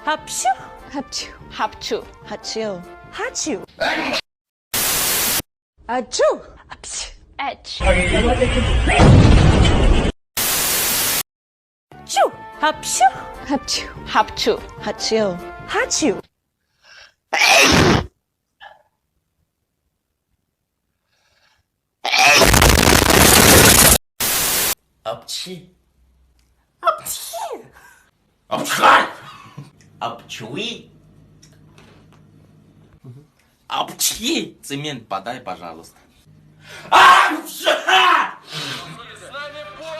합슈. 합주. 합주. 하츄. 하츄. 아쭈. 합슈. H. 쭈. 합슈. 합주. 합주. 하츄. 하츄. 업치 합치. 업치가 업чуй 업чи цемент подай, пожалуйста.